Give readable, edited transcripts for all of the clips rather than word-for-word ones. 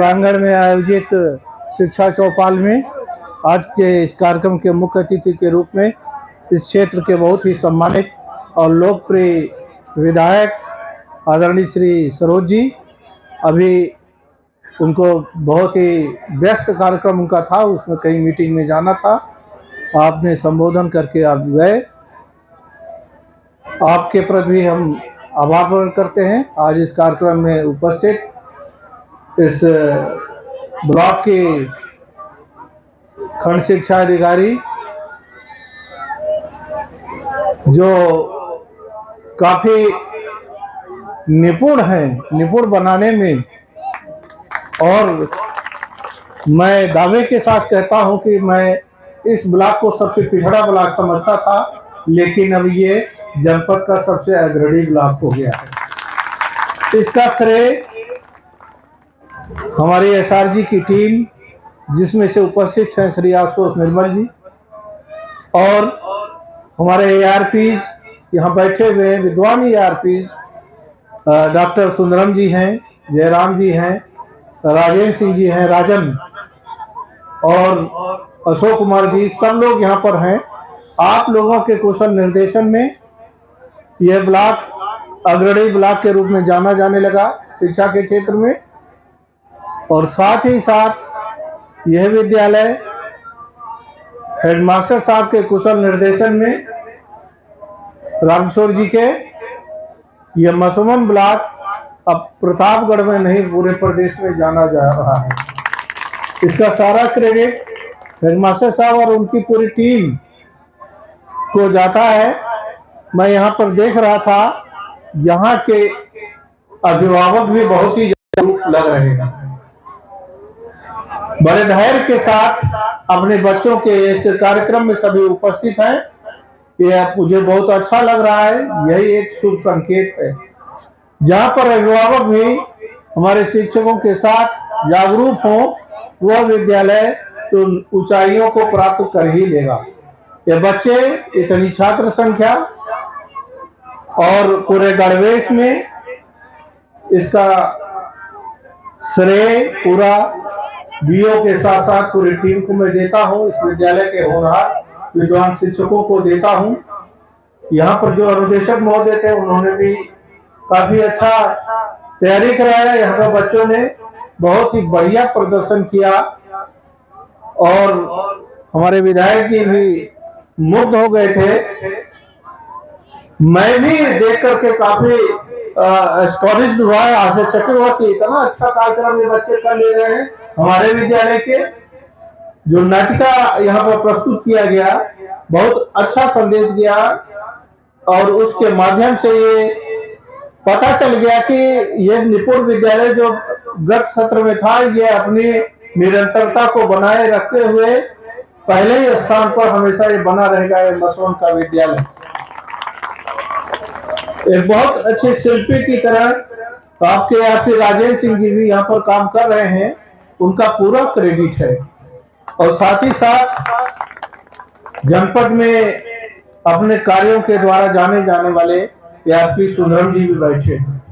प्रांगण में आयोजित शिक्षा चौपाल में आज के इस कार्यक्रम के मुख्य अतिथि के रूप में इस क्षेत्र के बहुत ही सम्मानित और लोकप्रिय विधायक आदरणीय श्री सरोज जी, अभी उनको बहुत ही व्यस्त कार्यक्रम उनका था, उसमें कई मीटिंग में जाना था। आपने संबोधन करके आप गए, आपके प्रति भी हम आभार प्रकट करते हैं। आज इस कार्यक्रम में उपस्थित इस ब्लॉक के खंड शिक्षा अधिकारी जो काफी निपुण हैं निपुण बनाने में, और मैं दावे के साथ कहता हूं कि मैं इस ब्लॉक को सबसे पिछड़ा ब्लॉक समझता था, लेकिन अब ये जनपद का सबसे अग्रणी ब्लॉक हो गया है। इसका श्रेय हमारी एसआर जी की टीम, जिसमें से उपस्थित हैं श्री आशुतोष निर्मल जी, और हमारे एआरपीज यहाँ बैठे हुए हैं, विद्वान एआरपीज डॉक्टर सुंदरम जी हैं, जयराम जी हैं, राजेंद्र सिंह जी हैं, राजन और अशोक कुमार जी, सब लोग यहाँ पर हैं। आप लोगों के कुशल निर्देशन में यह ब्लॉक अग्रणी ब्लॉक के रूप में जाना जाने लगा शिक्षा के क्षेत्र में, और साथ ही साथ यह विद्यालय हेडमास्टर साहब के कुशल निर्देशन में रामकिशोर जी के यह मसमन ब्लॉक अब प्रतापगढ़ में नहीं पूरे प्रदेश में जाना जा रहा है। इसका सारा क्रेडिट हेडमास्टर साहब और उनकी पूरी टीम को जाता है। मैं यहाँ पर देख रहा था, यहाँ के अभिभावक भी बहुत ही जागरूक लग रहे हैं, बड़े धैर्य के साथ अपने बच्चों के इस कार्यक्रम में सभी उपस्थित हैं। यह मुझे बहुत अच्छा लग रहा है, यही एक शुभ संकेत है। जहाँ पर अभिभावक भी हमारे शिक्षकों के साथ जागरूक हों, वह विद्यालय तो ऊंचाइयों को प्राप्त कर ही लेगा। ये बच्चे, इतनी छात्र संख्या और पूरे गणवेश में, इसका श्रेय पूरा बीओ के साथ साथ पूरी टीम को मैं देता हूं, इस विद्यालय के होनहार विद्वान शिक्षकों को देता हूं। यहाँ पर जो अनुदेशक महोदय थे, उन्होंने भी काफी अच्छा तैयारी कराया। यहाँ पर बच्चों ने बहुत ही बढ़िया प्रदर्शन किया और हमारे विधायक जी भी मुग्ध हो गए थे। मैं भी देख करके काफी स्टोरिश हुआ, आश्चर्यचकित हुआ कि इतना अच्छा कार्यक्रम ये बच्चे कर ले रहे हैं। हमारे विद्यालय के जो नाटिका यहाँ पर प्रस्तुत किया गया, बहुत अच्छा संदेश गया, और उसके माध्यम से ये पता चल गया कि ये निपुण विद्यालय जो गत सत्र में था, ये अपनी निरंतरता को बनाए रखते हुए पहले ही स्थान पर हमेशा ये बना रहेगा। ये मसवन का विद्यालय एक बहुत अच्छे शिल्पी की तरह आपके राजेंद्र सिंह जी भी यहाँ पर काम कर रहे हैं, उनका पूरा क्रेडिट है। और साथ ही साथ जनपद में अपने कार्यों के द्वारा जाने जाने वाले एआरपी सुंदरम जी भी बैठे हैं।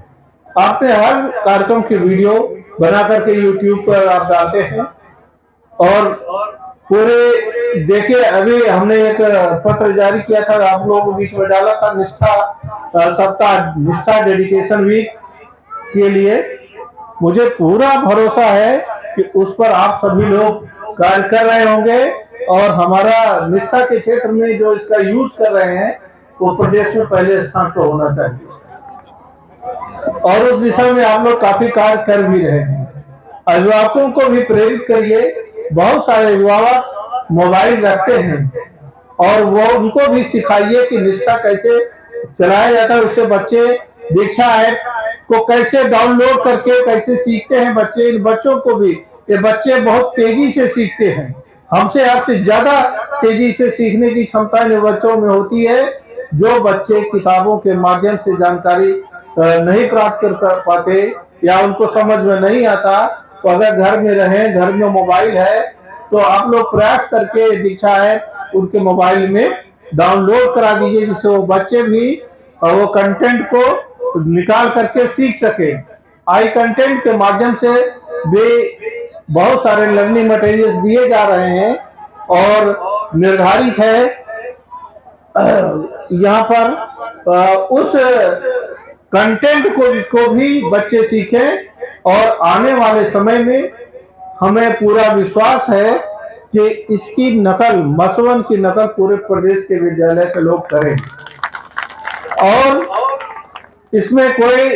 आपने हर कार्यक्रम की वीडियो बना करके यूट्यूब पर आप डालते हैं, और पूरे देखिए, अभी हमने एक पत्र जारी किया था, आप लोगों के बीच में डाला था, निष्ठा सप्ताह, निष्ठा डेडिकेशन वीक के लिए। मुझे पूरा भरोसा है कि उस पर आप सभी लोग कार्य कर रहे होंगे, और हमारा निष्ठा के क्षेत्र में जो इसका यूज कर रहे हैं, वो प्रदेश में पहले स्थान पर होना चाहिए, और उस दिशा में आप लोग काफी कार्य कर भी रहे हैं। अभिभावकों को भी प्रेरित करिए। बहुत सारे अभिभावक मोबाइल रखते हैं, और वो उनको भी सिखाइए कि निष्ठा कैसे चलाया जाता है। उससे बच्चे दीक्षा ऐप को कैसे डाउनलोड करके कैसे सीखते हैं बच्चे। इन बच्चों को भी, ये बच्चे बहुत तेजी से सीखते हैं, हमसे आपसे ज्यादा तेजी से सीखने की क्षमता इन बच्चों में होती है। जो बच्चे किताबों के माध्यम से जानकारी नहीं प्राप्त कर पाते या उनको समझ में नहीं आता, तो अगर घर में रहें, घर में मोबाइल है, तो आप लोग प्रयास करके दीक्षा ऐप उनके मोबाइल में डाउनलोड करा दीजिए, जिससे वो बच्चे भी वो कंटेंट को निकाल करके सीख सके। आई कंटेंट के माध्यम से भी बहुत सारे लर्निंग मटेरियल्स दिए जा रहे हैं और निर्धारित है यहाँ पर उस कंटेंट को भी बच्चे सीखें और आने वाले समय में हमें पूरा विश्वास है कि इसकी नकल, मसवन की नकल पूरे प्रदेश के विद्यालय के लोग करें और इसमें कोई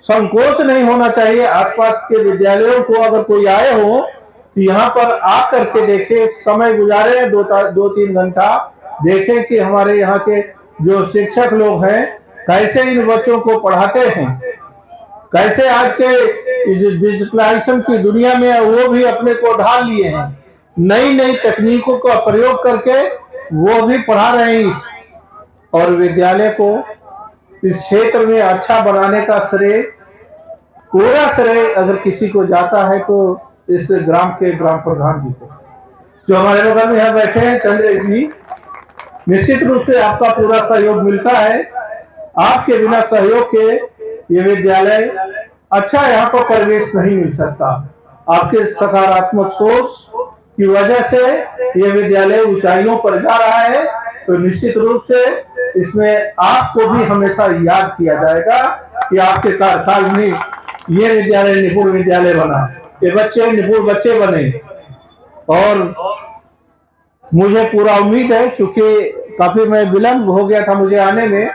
संकोच नहीं होना चाहिए। आसपास के विद्यालयों को अगर कोई आए हो तो यहाँ पर आकर के देखे, समय गुजारे 2-3 घंटा, देखें कि हमारे यहाँ के जो शिक्षक लोग हैं कैसे इन बच्चों को पढ़ाते हैं, कैसे आज के इस डिजिटलाइजेशन की दुनिया में वो भी अपने को ढाल लिए हैं, नई नई तकनीकों का प्रयोग करके वो भी पढ़ा रहे हैं और विद्यालय को इस क्षेत्र में अच्छा बनाने का श्रेय, पूरा श्रेय अगर किसी को जाता है तो इस ग्राम के ग्राम प्रधान जी को, जो हमारे बगल में यहाँ बैठे हैं चंद्रेश जी। निश्चित रूप से आपका पूरा सहयोग मिलता है। आपके बिना सहयोग के ये विद्यालय अच्छा यहाँ पर परिवेश नहीं मिल सकता। आपके सकारात्मक सोच की वजह से ये विद्यालय ऊंचाइयों पर जा रहा है, तो निश्चित रूप से इसमें आपको भी हमेशा याद किया जाएगा कि आपके कार्यकाल में ये विद्यालय निपुण विद्यालय बना, ये बच्चे निपुण बच्चे बने। और मुझे पूरा उम्मीद है, क्योंकि काफी मैं विलंब हो गया था मुझे आने में,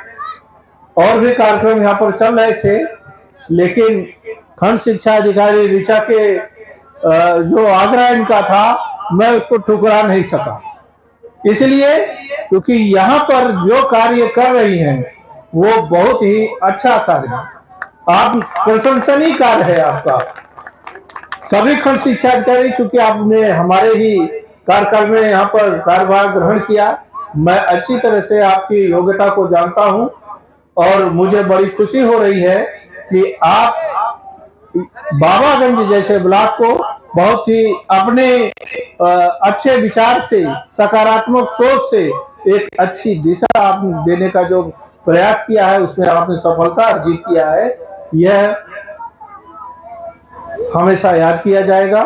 और भी कार्यक्रम यहाँ पर चल रहे थे, लेकिन खंड शिक्षा अधिकारी ऋचा के जो आग्रह इनका था मैं उसको ठुकरा नहीं सका, इसलिए क्योंकि यहाँ पर जो कार्य कर रही हैं वो बहुत ही अच्छा कार्य है, आप प्रशंसनीय कार्य है आपका। सभी खंड शिक्षा अधिकारी, चूंकि आपने हमारे ही कार्यकाल में यहाँ पर कार्यभार ग्रहण किया, मैं अच्छी तरह से आपकी योग्यता को जानता हूँ और मुझे बड़ी खुशी हो रही है कि आप बाबागंज जैसे ब्लॉक को बहुत ही अपने अच्छे विचार से, सकारात्मक सोच से एक अच्छी दिशा आप देने का जो प्रयास किया है उसमें आपने सफलता अर्जित किया है, यह हमेशा याद किया जाएगा।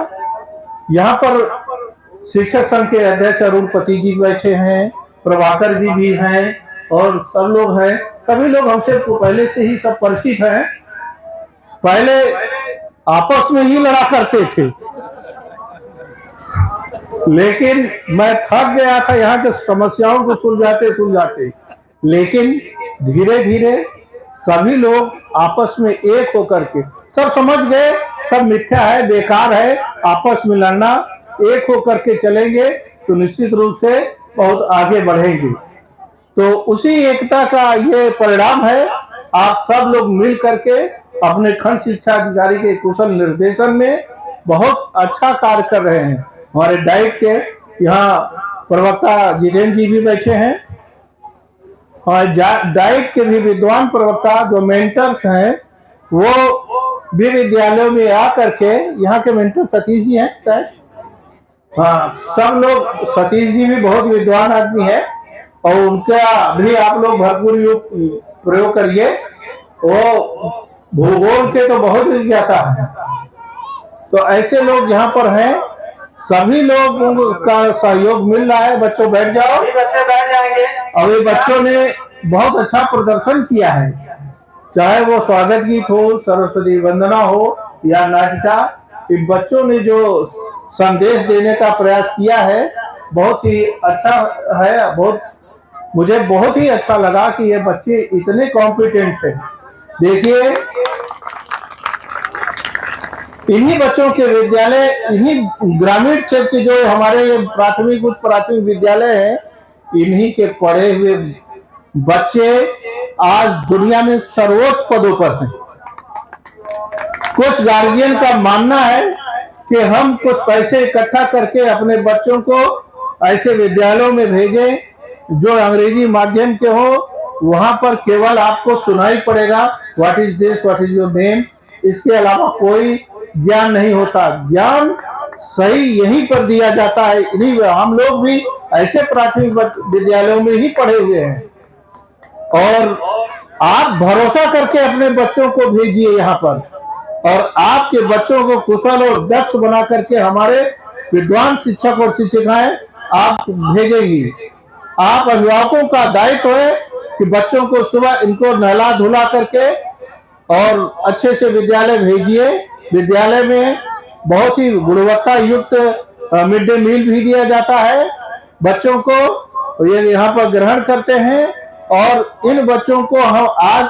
यहाँ पर शिक्षक संघ के अध्यक्ष अरुण पति जी बैठे हैं, प्रभाकर जी भी हैं और सब लोग हैं। सभी लोग हमसे पहले से ही सब परिचित हैं, पहले आपस में ही लड़ा करते थे, लेकिन मैं थक गया था यहाँ के समस्याओं को सुलझाते, लेकिन धीरे धीरे सभी लोग आपस में एक होकर के सब समझ गए सब मिथ्या है, बेकार है, आपस में लड़ना, एक होकर के चलेंगे तो निश्चित रूप से बहुत आगे बढ़ेंगे। तो उसी एकता का ये परिणाम है। आप सब लोग मिल करके अपने खंड शिक्षा अधिकारी के कुशल निर्देशन में बहुत अच्छा कार्य कर रहे हैं। हमारे डाइट के यहाँ प्रवक्ता जितेंद्र जी भी बैठे हैं और डाइट के भी विद्वान प्रवक्ता जो मेंटर्स हैं वो भी विद्यालयों में आकर के, यहाँ के मेंटर सतीश जी हैं शायद, हाँ सब लोग, सतीश जी भी बहुत विद्वान आदमी है और उनका भी आप लोग भरपूर प्रयोग करिए। वो भूगोल के तो बहुत ज्ञाता है, तो ऐसे लोग यहाँ पर हैं, सभी लोगों का सहयोग मिल रहा है। बच्चों बैठ जाओ, बच्चे बैठ जाएंगे। और ये बच्चों ने बहुत अच्छा प्रदर्शन किया है, चाहे वो स्वागत गीत हो, सरस्वती वंदना हो या नाटिका, इन बच्चों ने जो संदेश देने का प्रयास किया है बहुत ही अच्छा है। मुझे बहुत ही अच्छा लगा कि ये बच्चे इतने कॉम्पिटेंट हैं। देखिए इन्हीं बच्चों के विद्यालय, इन्हीं ग्रामीण क्षेत्र के जो हमारे ये प्राथमिक उच्च प्राथमिक विद्यालय है, इन्हीं के पढ़े हुए बच्चे आज दुनिया में सर्वोच्च पदों पर हैं। कुछ गार्जियन का मानना है कि हम कुछ पैसे इकट्ठा करके अपने बच्चों को ऐसे विद्यालयों में भेजें जो अंग्रेजी माध्यम के हो, वहां पर केवल आपको सुनाई पड़ेगा what is this, what is your name, इसके अलावा कोई ज्ञान नहीं होता। ज्ञान सही यहीं पर दिया जाता है। इन्हीं हम लोग भी ऐसे प्राथमिक विद्यालयों में ही पढ़े हुए हैं और आप भरोसा करके अपने बच्चों को भेजिए यहाँ पर। और आपके बच्चों को कुशल और दक्ष बना करके हमारे विद्वान शिक्षक और शिक्षिकाएं आप भेजेंगी। आप अभिभावकों का दायित्व है कि बच्चों को सुबह इनको नहला धुला करके और अच्छे से विद्यालय भेजिए। विद्यालय में बहुत ही गुणवत्ता युक्त मिड डे मील भी दिया जाता है बच्चों को, ये यहाँ पर ग्रहण करते हैं। और इन बच्चों को हम आज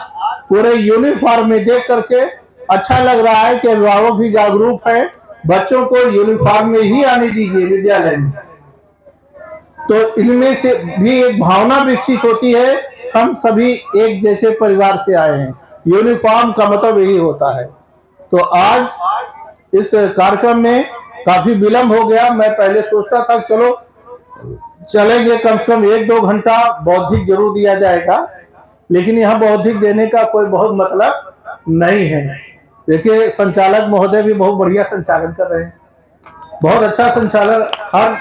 पूरे यूनिफॉर्म में देख करके अच्छा लग रहा है कि अभिभावक भी जागरूक है। बच्चों को यूनिफॉर्म में ही आने दीजिए विद्यालय में, तो इनमें से भी एक भावना विकसित होती है, हम सभी एक जैसे परिवार से आए हैं। यूनिफॉर्म का मतलब यही होता है। तो आज इस कार्यक्रम में काफी विलंब हो गया। मैं पहले सोचता था चलो चलेंगे, कम से कम 1-2 घंटा बौद्धिक जरूर दिया जाएगा, लेकिन यहाँ बौद्धिक देने का कोई बहुत मतलब नहीं है। देखिए संचालक महोदय भी बहुत बढ़िया संचालन कर रहे हैं, बहुत अच्छा संचालन, हर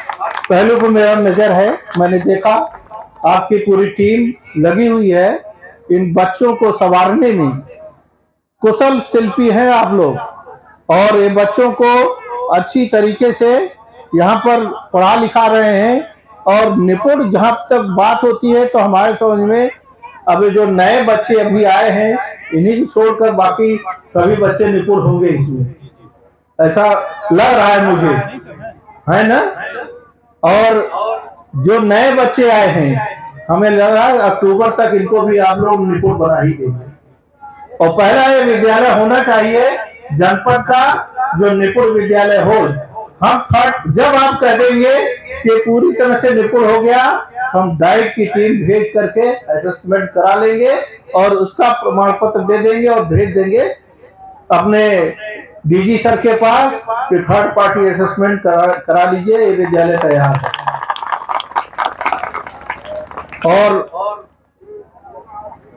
पहलू पर मेरा नजर है। मैंने देखा आपकी पूरी टीम लगी हुई है इन बच्चों को संवारने में, कुशल शिल्पी हैं आप लोग, और ये बच्चों को अच्छी तरीके से यहाँ पर पढ़ा लिखा रहे हैं। और निपुण जहाँ तक बात होती है तो हमारे समझ में अब जो नए बच्चे अभी आए हैं इन्हीं को छोड़कर बाकी सभी बच्चे निपुण होंगे इसमें, ऐसा लग रहा है मुझे, है ना। और जो नए बच्चे आए हैं हमें लग रहा है अक्टूबर तक इनको भी आप लोग निपुण बना ही देंगे। और पहला ये विद्यालय होना चाहिए जनपद का जो निपुण विद्यालय हो। हम थर्ड जब आप कह देंगे कि पूरी तरह से निपुण हो गया, हम डाइट की टीम भेज करके असेसमेंट करा लेंगे और उसका प्रमाण पत्र दे देंगे और भेज देंगे अपने डीजी सर के पास कि थर्ड पार्टी असेसमेंट करा लीजिए, ये विद्यालय तैयार है। और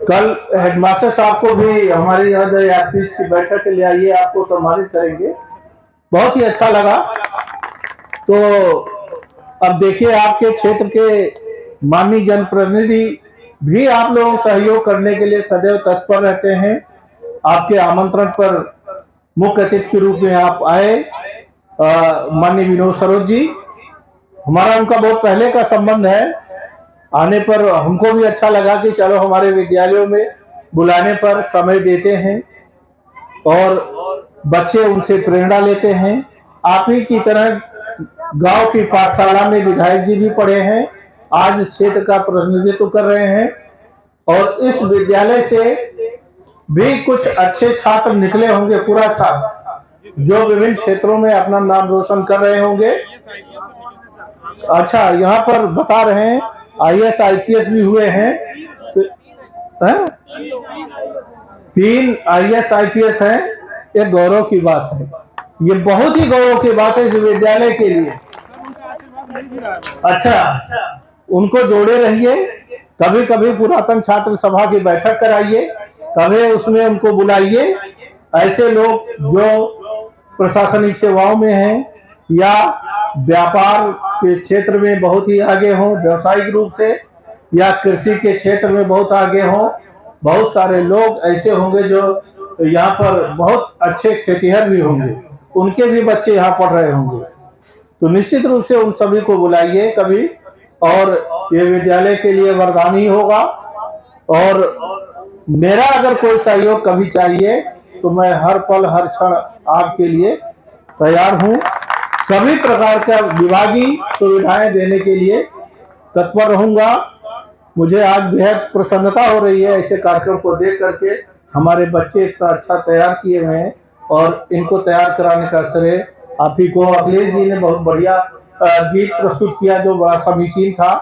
कल हेडमास्टर साहब को भी हमारे यहाँ की बैठक के लिए आइए, आपको सम्मानित करेंगे, बहुत ही अच्छा लगा। तो अब देखिए आपके क्षेत्र के माननीय जनप्रतिनिधि भी आप लोगों को सहयोग करने के लिए सदैव तत्पर रहते हैं। आपके आमंत्रण पर मुख्य अतिथि के रूप में आप आए, माननीय विनोद सरोज जी, हमारा उनका बहुत पहले का संबंध है। आने पर हमको भी अच्छा लगा कि चलो हमारे विद्यालयों में बुलाने पर समय देते हैं और बच्चे उनसे प्रेरणा लेते हैं। आप ही की तरह गांव की पाठशाला में विधायक जी भी पढ़े हैं, आज इस क्षेत्र का प्रतिनिधित्व कर रहे हैं। और इस विद्यालय से भी कुछ अच्छे छात्र निकले होंगे पूरा साल, जो विभिन्न क्षेत्रों में अपना नाम रोशन कर रहे होंगे। अच्छा, यहाँ पर बता रहे हैं IAS IPS भी हुए हैं, तो 3 IAS IPS हैं, एक गौरव की बात है, ये बहुत ही गौरव की बात है इस विद्यालय के लिए। अच्छा, उनको जोड़े रहिए, कभी कभी पुरातन छात्र सभा की बैठक कराइए, कभी उसमें उनको बुलाइए। ऐसे लोग जो प्रशासनिक सेवाओं में हैं या व्यापार के क्षेत्र में बहुत ही आगे हों व्यवसायिक रूप से, या कृषि के क्षेत्र में बहुत आगे हों, बहुत सारे लोग ऐसे होंगे जो यहाँ पर बहुत अच्छे खेतिहर भी होंगे, उनके भी बच्चे यहाँ पढ़ रहे होंगे, तो निश्चित रूप से उन सभी को बुलाइए कभी, और ये विद्यालय के लिए वरदान ही होगा। और मेरा अगर कोई सहयोग कभी चाहिए तो मैं हर पल हर क्षण आपके लिए तैयार हूँ, सभी प्रकार का विभागीय सुविधाएं देने के लिए तत्पर रहूंगा। मुझे आज बेहद प्रसन्नता हो रही है ऐसे कार्यक्रम को देख करके, हमारे बच्चे इतना अच्छा तैयार किए हुए हैं और इनको तैयार कराने का श्रेय आप ही को। अखिलेश जी ने बहुत बढ़िया गीत प्रस्तुत किया जो बड़ा समीचीन था,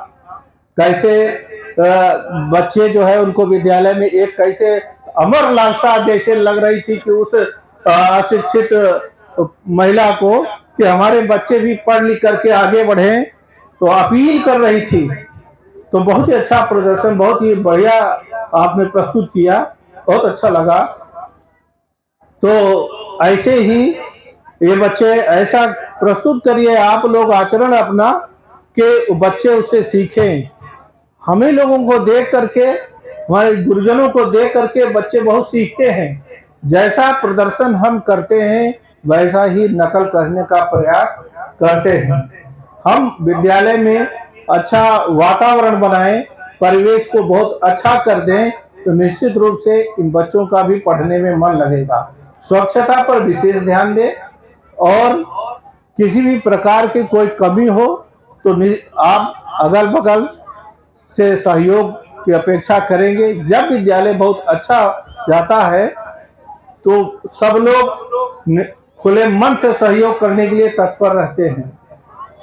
कैसे बच्चे जो है उनको विद्यालय में एक कैसे अमर लालसा जैसे लग रही थी कि उस अशिक्षित महिला को कि हमारे बच्चे भी पढ़ लिख करके आगे बढ़े, तो अपील कर रही थी। तो बहुत ही अच्छा प्रदर्शन, बहुत ही बढ़िया आपने प्रस्तुत किया, बहुत अच्छा लगा। तो ऐसे ही ये बच्चे ऐसा प्रस्तुत करिए आप लोग आचरण अपना कि बच्चे उससे सीखें। हमें लोगों को देख करके, हमारे गुरुजनों को देख करके बच्चे बहुत सीखते हैं। जैसा प्रदर्शन हम करते हैं वैसा ही नकल करने का प्रयास करते हैं। हम विद्यालय में अच्छा वातावरण बनाएं, परिवेश को बहुत अच्छा कर दें, तो निश्चित रूप से इन बच्चों का भी पढ़ने में मन लगेगा। स्वच्छता पर विशेष ध्यान दें और किसी भी प्रकार की कोई कमी हो तो आप अगल बगल से सहयोग की अपेक्षा करेंगे। जब विद्यालय बहुत अच्छा जाता है तो सब लोग खुले मन से सहयोग करने के लिए तत्पर रहते हैं।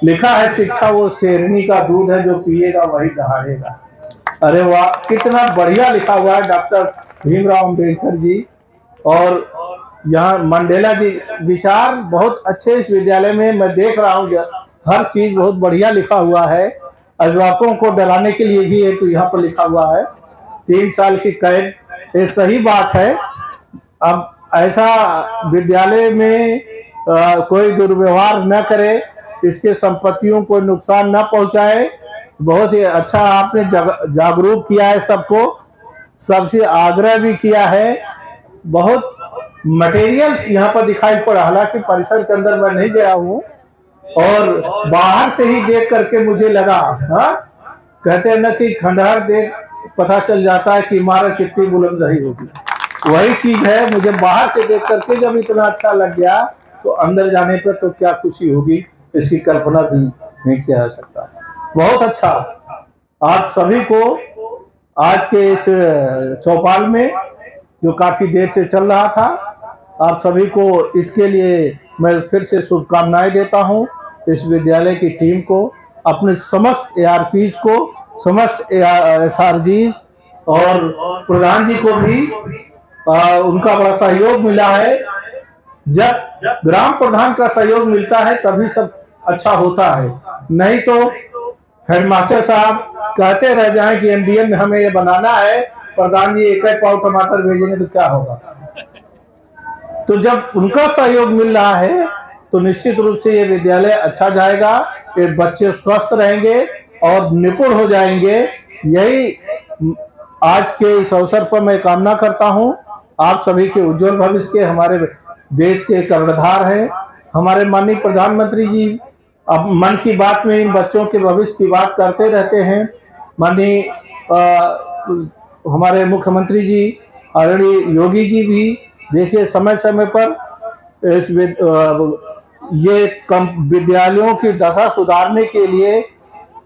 लिखा है शिक्षा वो शेरनी का दूध है, जो पिएगा वही दहाड़ेगा। अरे वाह, कितना बढ़िया लिखा हुआ है डॉक्टर भीमराव अंबेडकर जी। और यहाँ मंडेला जी विचार बहुत अच्छे इस विद्यालय में मैं देख रहा हूँ, हर चीज बहुत बढ़िया लिखा हुआ है। अभिभावकों को डराने के लिए भी एक यहाँ पर लिखा हुआ है 3 साल की कैद, ये सही बात है। अब ऐसा विद्यालय में कोई दुर्व्यवहार न करे, इसके संपत्तियों को नुकसान न पहुंचाए। बहुत ही अच्छा आपने जागरूक किया है सबको, सबसे आग्रह भी किया है। बहुत मटेरियल यहाँ पर दिखाई पड़ा, हालांकि परिसर के अंदर मैं नहीं गया हूँ और बाहर से ही देख करके मुझे लगा, हाँ कहते हैं ना कि खंडहर देख पता चल जाता है कि इमारत कितनी बुलंद रही होगी, वही चीज है। मुझे बाहर से देख करके जब इतना अच्छा लग गया तो अंदर जाने पर तो क्या खुशी होगी, इसकी कल्पना भी नहीं किया जा सकता। बहुत अच्छा। आप सभी को आज के इस चौपाल में जो काफी देर से चल रहा था, आप सभी को इसके लिए मैं फिर से शुभकामनाएं देता हूं। इस विद्यालय की टीम को, अपने समस्त ARPs को, समस्त SRGs और प्रधान जी को भी उनका बड़ा सहयोग मिला है। जब ग्राम प्रधान का सहयोग मिलता है तभी सब अच्छा होता है, नहीं तो हेडमास्टर साहब कहते रह जाएं कि MDM में हमें ये बनाना है, प्रधान जी एक पाव टमाटर भेजेंगे तो क्या होगा। तो जब उनका सहयोग मिल रहा है तो निश्चित रूप से ये विद्यालय अच्छा जाएगा, ये बच्चे स्वस्थ रहेंगे और निपुण हो जाएंगे। यही आज के इस अवसर पर मैं कामना करता हूं। आप सभी के उज्जवल भविष्य के, हमारे देश के कर्णधार हैं हमारे माननीय प्रधानमंत्री जी। अब मन की बात में इन बच्चों के भविष्य की बात करते रहते हैं। माननीय हमारे मुख्यमंत्री जी आदरणीय योगी जी भी देखिए समय समय पर इस ये विद्यालयों की दशा सुधारने के लिए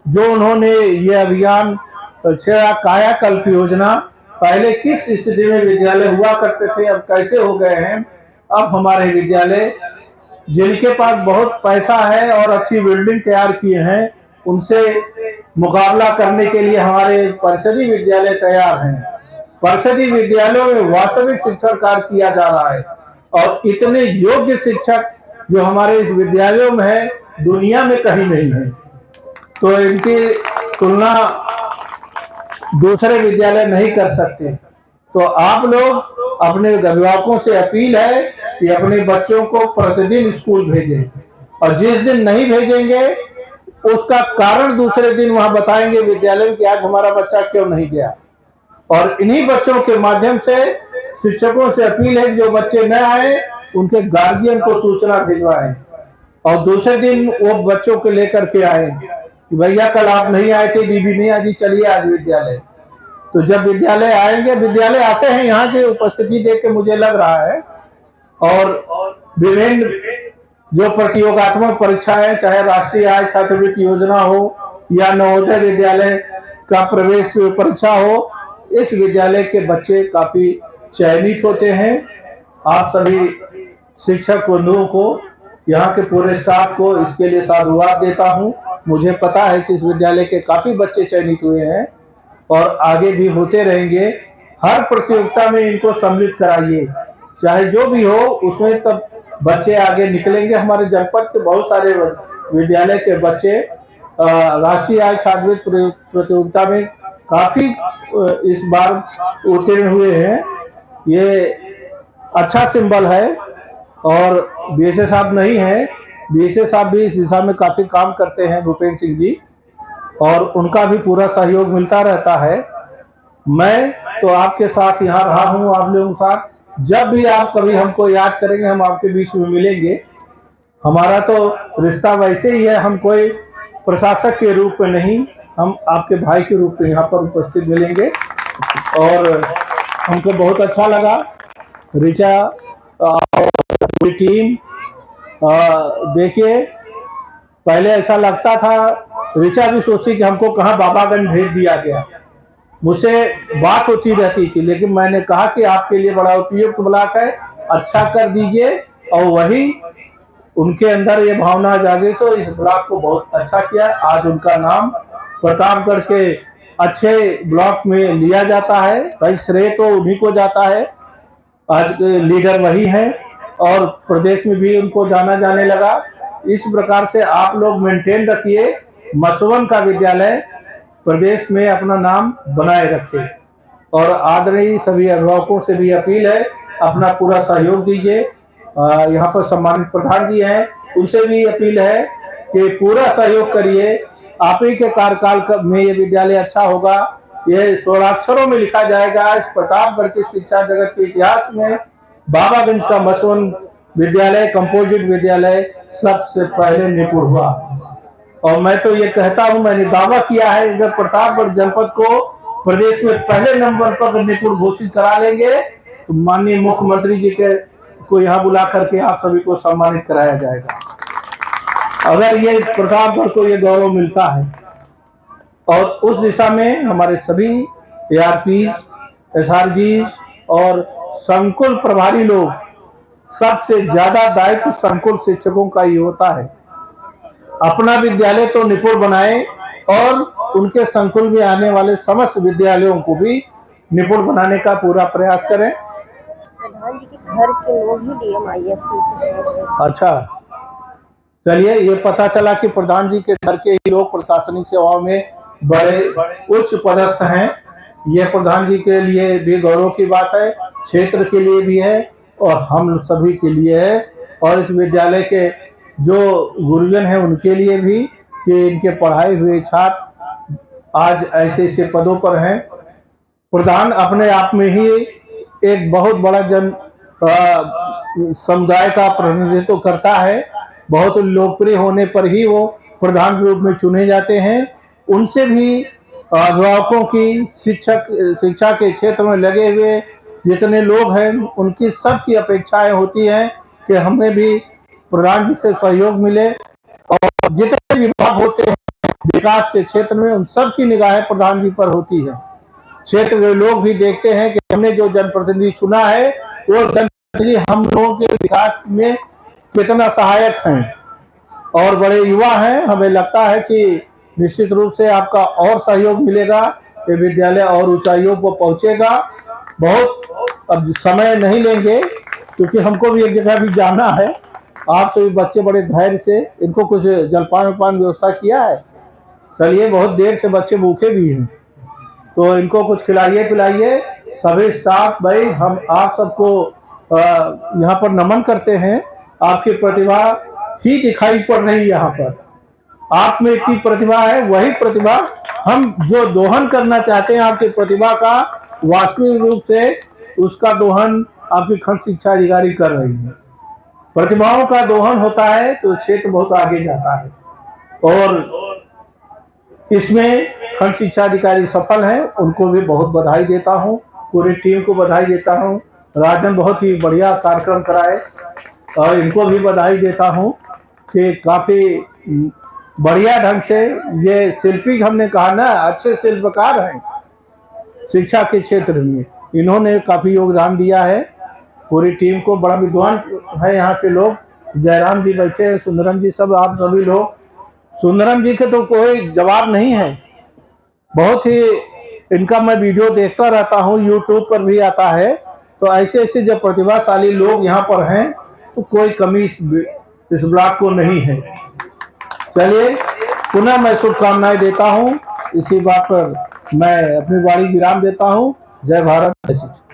जो उन्होंने ये अभियान छेड़ा, कायाकल्प योजना, पहले किस स्थिति में विद्यालय हुआ करते थे अब कैसे हो गए हैं। अब हमारे विद्यालय जिनके पास बहुत पैसा है और अच्छी बिल्डिंग तैयार किए हैं, उनसे मुकाबला करने के लिए हमारे परिषदीय विद्यालय तैयार हैं। परिषदीय विद्यालयों में वास्तविक शिक्षण कार्य किया जा रहा है और इतने योग्य शिक्षक जो हमारे इस विद्यालयों में है दुनिया में कहीं नहीं है, तो इनकी तुलना दूसरे विद्यालय नहीं कर सकते। तो आप लोग अपने अभिभावकों से अपील है कि अपने बच्चों को प्रतिदिन स्कूल भेजें और जिस दिन नहीं भेजेंगे उसका कारण दूसरे दिन वहां बताएंगे विद्यालय में कि आज हमारा बच्चा क्यों नहीं गया। और इन्हीं बच्चों के माध्यम से शिक्षकों से अपील है कि जो बच्चे न आए उनके गार्जियन को सूचना भिजवाएं और दूसरे दिन वो बच्चों को लेकर के आए कि भैया कल आप नहीं आए थे, दीदी नहीं आई, चलिए आज विद्यालय। तो जब विद्यालय आएंगे, विद्यालय आते हैं, यहाँ की उपस्थिति देख के मुझे लग रहा है। और विभिन्न जो प्रतियोगात्मक परीक्षाएं, चाहे राष्ट्रीय आय छात्रवृत्ति योजना हो या नवोदय विद्यालय का प्रवेश परीक्षा हो, इस विद्यालय के बच्चे काफी चयनित होते हैं। आप सभी शिक्षक बंधुओं को, यहाँ के पूरे स्टाफ को इसके लिए साधुवाद देता हूँ। मुझे पता है कि इस विद्यालय के काफी बच्चे चयनित हुए हैं और आगे भी होते रहेंगे। हर प्रतियोगिता में इनको सम्मिलित कराइए, चाहे जो भी हो उसमें तब बच्चे आगे निकलेंगे। हमारे जनपद के बहुत सारे विद्यालय के बच्चे राष्ट्रीय आय छात्रवृत्ति प्रतियोगिता में काफी इस बार उत्तीर्ण हुए हैं। ये अच्छा सिंबल है। और BSA साहब नहीं है, BSA साहब भी इस दिशा में काफी काम करते हैं, भूपेंद्र सिंह जी, और उनका भी पूरा सहयोग मिलता रहता है। मैं तो आपके साथ यहाँ रहा हूँ, आप लोगों के साथ जब भी आप कभी हमको याद करेंगे हम आपके बीच में मिलेंगे। हमारा तो रिश्ता वैसे ही है, हम कोई प्रशासक के रूप में नहीं, हम आपके भाई के रूप में यहाँ पर उपस्थित मिलेंगे। और हमको बहुत अच्छा लगा ऋचा और पूरी टीम। देखिए पहले ऐसा लगता था, ऋचा भी सोची कि हमको कहाँ बाबागंज भेज दिया गया, मुझसे बात होती रहती थी, लेकिन मैंने कहा कि आपके लिए बड़ा उपयुक्त ब्लॉक है, अच्छा कर दीजिए। और वही उनके अंदर ये भावना जागी तो इस ब्लॉक को बहुत अच्छा किया। आज उनका नाम प्रतापगढ़ के अच्छे ब्लॉक में लिया जाता है, कई श्रेय तो उन्हीं को जाता है। आज लीडर वही हैं और प्रदेश में भी उनको जाना जाने लगा। इस प्रकार से आप लोग मेंटेन रखिए, मसवन का विद्यालय प्रदेश में अपना नाम बनाए रखे। और आदरणीय सभी अभिभावकों से भी अपील है, अपना पूरा सहयोग दीजिए। यहाँ पर सम्मानित प्रधान जी हैं, उनसे भी अपील है कि पूरा सहयोग करिए। आप ही के कार्यकाल में ये विद्यालय अच्छा होगा, ये स्वर्णाक्षरों में लिखा जाएगा। इस प्रतापगढ़ के शिक्षा जगत के इतिहास में बाबागंज का मसवन विद्यालय, कंपोजिट विद्यालय सबसे पहले निपुण हुआ। और मैं तो ये कहता हूँ, मैंने दावा किया है, अगर प्रतापगढ़ जनपद को प्रदेश में पहले नंबर पर निपुण घोषित करा लेंगे तो माननीय मुख्यमंत्री जी के को यहाँ बुला करके आप सभी को सम्मानित कराया जाएगा, अगर ये प्रतापगढ़ को ये गौरव मिलता है। और उस दिशा में हमारे सभी ARPs, SRGs और संकुल प्रभारी लोग, सबसे ज्यादा दायित्व संकुल शिक्षकों का ही होता है। अपना विद्यालय तो निपुण बनाए और उनके संकुल में आने वाले समस्त विद्यालयों को भी निपुण बनाने का पूरा प्रयास करें। प्रधान जी के घर के लोग ही DMIS से। अच्छा, चलिए, ये पता चला कि प्रधान जी के घर के ही लोग प्रशासनिक सेवाओं में बड़े उच्च पदस्थ हैं। ये प्रधान जी के लिए भी गौरव की बात है, क्षेत्र के लिए भी है और हम सभी के लिए है, और इस विद्यालय के जो गुरुजन हैं उनके लिए भी, कि इनके पढ़ाए हुए छात्र आज ऐसे ऐसे पदों पर हैं। प्रधान अपने आप में ही एक बहुत बड़ा जन समुदाय का प्रतिनिधित्व करता है। बहुत लोकप्रिय होने पर ही वो प्रधान के रूप में चुने जाते हैं। उनसे भी अभिभावकों की, शिक्षा के क्षेत्र में लगे हुए जितने लोग हैं उनकी सबकी अपेक्षाएं होती हैं कि हमें भी प्रधान जी से सहयोग मिले। और जितने विभाग होते हैं विकास के क्षेत्र में, उन सब की निगाहें प्रधान जी पर होती है। क्षेत्र के लोग भी देखते हैं कि हमने जो जनप्रतिनिधि चुना है वो जनप्रतिनिधि हम लोगों के विकास में कितना सहायक हैं, और बड़े युवा हैं। हमें लगता है कि निश्चित रूप से आपका और सहयोग मिलेगा, ये विद्यालय और ऊंचाइयों पर पहुंचेगा। बहुत अब समय नहीं लेंगे क्योंकि हमको भी एक जगह भी जाना है। आप सभी बच्चे बड़े धैर्य से, इनको कुछ जलपान वलपान व्यवस्था किया है? चलिए, बहुत देर से बच्चे भूखे भी हैं, तो इनको कुछ खिलाइए पिलाइए। सभी स्टाफ भाई, हम आप सबको यहाँ पर नमन करते हैं। आपकी प्रतिभा ही दिखाई पड़ रही है यहाँ पर, आप में इतनी प्रतिभा है, वही प्रतिभा हम जो दोहन करना चाहते हैं आपकी प्रतिभा का, वास्तविक रूप से उसका दोहन आपकी खंड शिक्षा अधिकारी कर रही है। प्रतिभाओं का दोहन होता है तो क्षेत्र बहुत आगे जाता है, और इसमें खंड शिक्षा अधिकारी सफल हैं, उनको भी बहुत बधाई देता हूं, पूरी टीम को बधाई देता हूं। राजन बहुत ही बढ़िया कार्यक्रम कराए और इनको भी बधाई देता हूं कि काफ़ी बढ़िया ढंग से ये शिल्पी, हमने कहा ना, अच्छे शिल्पकार हैं शिक्षा के क्षेत्र में, इन्होंने काफ़ी योगदान दिया है। पूरी टीम को, बड़ा विद्वान है यहाँ के लोग, जयराम जी बैठे हैं, सुंदरम जी, सब आप सभी लोग। सुंदरम जी के तो कोई जवाब नहीं है, बहुत ही इनका मैं वीडियो देखता रहता हूँ, यूट्यूब पर भी आता है। तो ऐसे ऐसे जब प्रतिभाशाली लोग यहाँ पर हैं तो कोई कमी इस ब्लॉक को नहीं है। चलिए, पुनः मैं शुभकामनाएं देता हूँ। इसी बात पर मैं अपनी वाणी विराम देता हूँ। जय भारत, जय शिक्षा।